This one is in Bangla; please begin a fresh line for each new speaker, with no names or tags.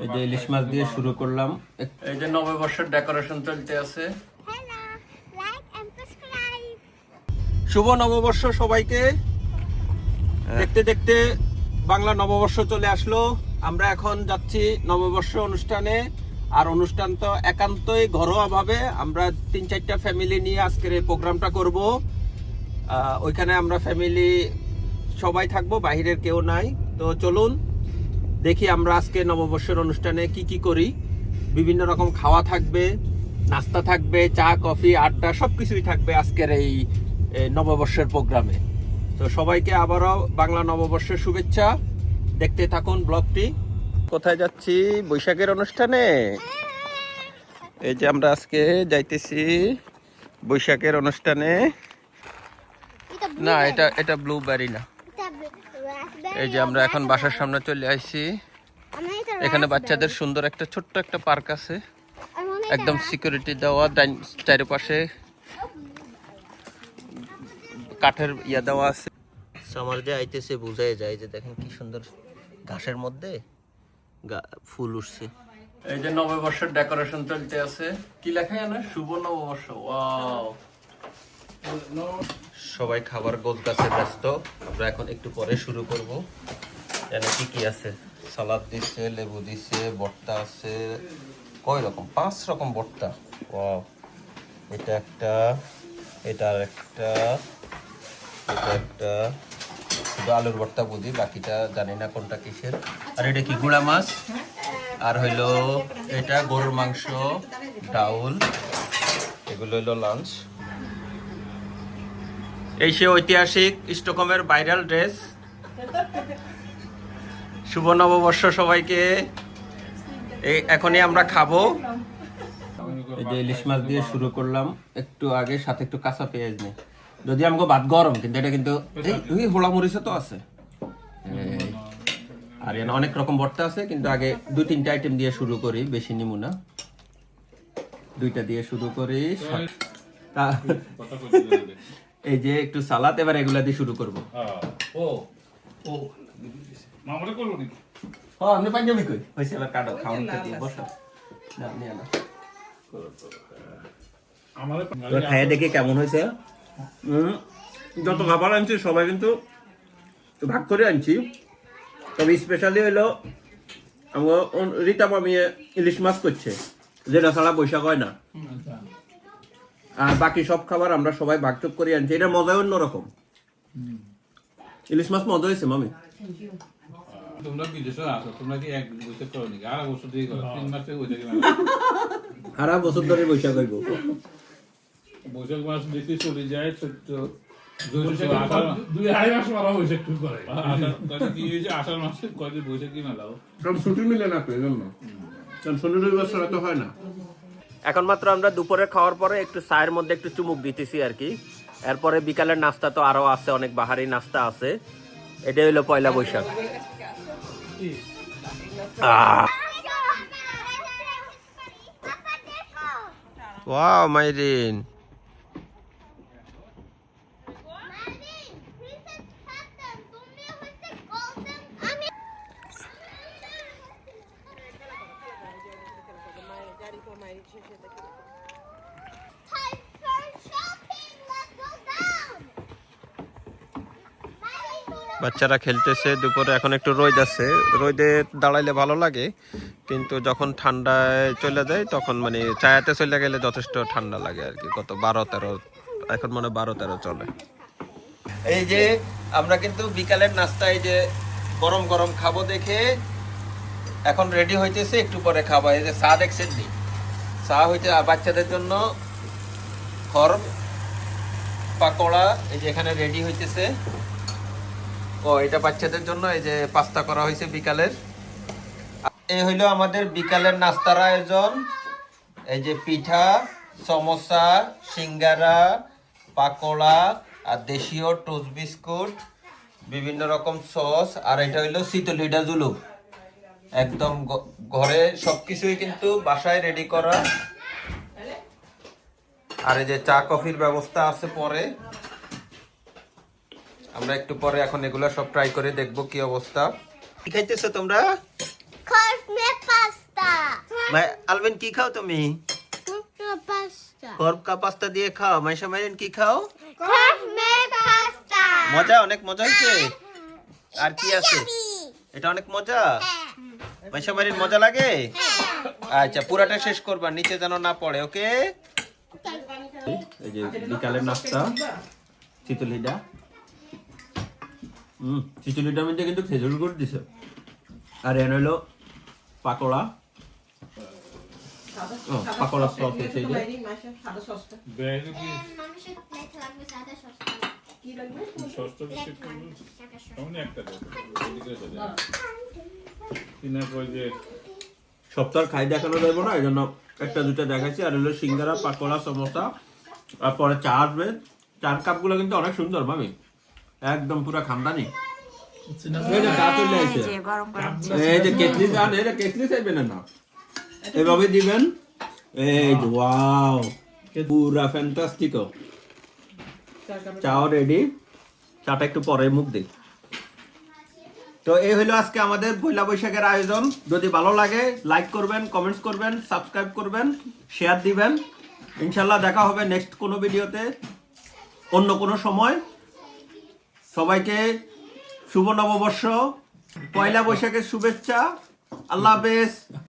এই যে ইলিশ মাছ দিয়ে শুরু করলাম। এই যে নববর্ষের ডেকোরেশন চলতে আছে। শুভ নববর্ষ সবাইকে। দেখতে দেখতে বাংলা নববর্ষ চলে আসলো। আমরা এখন যাচ্ছি নববর্ষ অনুষ্ঠানে। আর অনুষ্ঠান তো একান্তই ঘরোয়া ভাবে আমরা 3-4টা ফ্যামিলি নিয়ে আজকের এই প্রোগ্রামটা করব। ওইখানে আমরা ফ্যামিলি সবাই থাকবো, বাইরের কেউ নাই। তো চলুন দেখি আমরা আজকে নববর্ষের অনুষ্ঠানে কি কি করি। বিভিন্ন রকম খাওয়া থাকবে, নাস্তা থাকবে, চা কফি আড্ডা সবকিছুই থাকবে আজকের এই নববর্ষের প্রোগ্রামে। তো সবাইকে আবারও বাংলা নববর্ষের শুভেচ্ছা। দেখতে থাকুন ব্লগটি। কোথায় যাচ্ছি? বৈশাখের অনুষ্ঠানে। এই যে আমরা আজকে যাইতেছি বৈশাখের অনুষ্ঠানে। না, এটা ব্লুবেরি না। এই যে আমরা এখন বাসার সামনে চলে আসছি। এখানে বাচ্চাদের সুন্দর একটা ছোট্ট একটা পার্ক আছে, একদম সিকিউরিটি দেওয়া, চারিপাশে কাঠের ইয়া দেওয়া আছে। সামার যে আইতেছে বোঝাই যায় যে দেখেন কি সুন্দর ঘাসের মধ্যে ফুল উঠছে। এই যে নববর্ষের ডেকোরেশন চলতে আছে। কি লেখা জানো? শুভ নববর্ষ। ওয়াও! সবাই খাবার গোছগাছে ব্যস্ত। আমরা এখন একটু পরে শুরু করব। এখানে কি কি আছে? সালাদ দিচ্ছে, লেবু দিচ্ছে, ভর্তা আছে। কয় রকম? 5 রকম ভর্তা। ওয়াও! এটা একটা, এটা একটা, এটা একটা। শুধু আলুর ভর্তা বুঝি, বাকিটা জানি না কোনটা কিসের। আর এটা কি? গুড়া মাছ। আর হইলো এটা গরুর মাংস, ডাউল। এগুলো হইলো লাঞ্চ। এই সে ঐতিহাসিক স্টকহোমের ভাইরাল ড্রেস। শুভ নববর্ষ সবাইকে। এখনই আমরা খাবো। এই যে ইলিশ মাছ দিয়ে শুরু করলাম একটু আগে, সাথে একটু কাঁচা পেঁয়াজ নেই। যদি আমাকে ভাত গরম, কিন্তু এটা কিন্তু এই হোলা মরিচও তো আছে। আর এখানে অনেক রকম ভর্তা আছে, কিন্তু আগে 2-3টা আইটেম দিয়ে শুরু করি, বেশি নিমু না। 2টা দিয়ে শুরু করি। এই যে একটু সালাদ, এবার এগুলা দিয়ে শুরু করবো। আপনি পাঞ্জাবি কই হয়েছে? এবার কাটো, খাওয়ান দিয়ে বসো। খাইয়ে দেখি কেমন হয়েছে। যত খাবার আনছি সবাই কিন্তু ভাগ করে আনছি। তবে স্পেশালি হইলো রীতা মামি ইলিশ মাছ করছে, যেটা ছাড়া বৈশাখ হয় না। আর বাকি সব খাবার আমরা সবাই ভাগযোগ করে আনছি। এটা মজাই অন্যরকম। ইলিশ মাছ মজা হয়েছে মামি।
তোমরা বিদেশে আসো, তোমরা কি এক বছর করো নাকি? আর বছর দিয়ে করো? 3 মাস থেকে বৈশাখ
সারা বছর ধরে বৈশাখ হইব।
বৈশাখ মাস বেশি চলে যায়। আষাঢ় মাসে কয়দিন বৈশাখী মেলাও
ছুটি মিলে না, শনি রবিবার ছাড়া তো হয় না। এখন মাত্র আমরা দুপুরে খাওয়ার পরে একটু চায়ের মধ্যে একটু চুমুক দিতেছি আর কি। এরপরে বিকালের নাস্তা তো আরো আছে, অনেক বাহারি নাস্তা আছে। এটা হইলো পয়লা বৈশাখ। ওয়াও মাইরিন, বাচ্চারা খেলতেছে দুপুরে। এখন একটু রোদ আছে, রোদে দাঁড়াইলে ভালো লাগে, কিন্তু যখন ঠান্ডায় চলে যায় তখন মানে চায়াতে চলে গেলে যথেষ্ট ঠান্ডা লাগে আর কি। কত 12-13, এখন মনে 12-13 চলে। এই যে আমরা কিন্তু বিকালের নাস্তা এই যে গরম গরম খাবো দেখে এখন রেডি হইতেছে, একটু পরে খাবো। এই যে চা দেখছেন নি, চা হইতে বাচ্চাদের জন্য খড় পাকোড়া এই যে এখানে রেডি হইতেছে। এটা বাচ্চাদের জন্য এই যে পাস্তা করা হয়েছে বিকালের। এই হইলো আমাদের বিকালের নাস্তার আয়োজন। এই যে পিঠা, সমোসা, সিঙ্গারা, পাকোড়া আর দেশীয় টোস্ট বিস্কুট, বিভিন্ন রকম সস। আর এটা হইলো শীতলিডা জুলুপ। একদম ঘরে সবকিছুই কিন্তু বাসায় রেডি করা। আর এই যে চা কফির ব্যবস্থা আছে পরে। আমরা একটু পরে এখন এগুলা সব ট্রাই করে দেখবো কি অবস্থা। কি খাইতেছো তোমরা? আলভিন কি খাও তুমি?
Coca pasta.
করকা পাস্তা দিয়ে খাও। মাইশা মাইরিন কি খাও?
Cornme pasta.
মজা, অনেক মজা হয়েছে। আর কি আছে? এটা অনেক মজা। মাইশা মাইরিন মজা লাগে? আচ্ছা, পুরাটা শেষ করবা, নিচে যেন না পড়ে, ওকে? এই যে বিকালের নাস্তা, চিতলিটা। চিতলিটার মধ্যে কিন্তু খেজুর গুড় দিছে। আর এনে হলো পাকোড়া। পাকোড়া সস হয়েছে এই যে।
ব্যাগে কি
মানুষের প্লেট লাগবে সাদা সস।
সসটা বেশি করবো? সামনে একটা দেবো। এদিকে চলে যাবে। কিনার পর যে
সপ্তাহ খাই দেখানো যাবে না, এই জন্য একটা দুটা দেখাচ্ছি। আর হলো সিঙ্গারা, পাকোড়া, সমোসা, আর পরে চা আসবে। চার কাপগুলো কিন্তু অনেক সুন্দর মামি, একদম পুরা খানদানি। এই যে চা চলে আসছে। এই যে কেটলি চান, এটা কেটলি চাইবেন না, এভাবে দিবেন। এই যে ওয়াও, পুরা ফ্যান্টাস্টিক। চাও রেডি, চাটা একটু পরে মুখ দিই। তো এই হলো আজকে আমাদের পয়লা বৈশাখের আয়োজন। যদি ভালো লাগে লাইক করবেন, কমেন্টস করবেন, সাবস্ক্রাইব করবেন, শেয়ার দিবেন। ইনশাল্লাহ দেখা হবে নেক্সট কোনো ভিডিওতে, অন্য কোনো সময়। সবাইকে শুভ নববর্ষ, পয়লা বৈশাখের শুভেচ্ছা। আল্লাহ হাফেজ।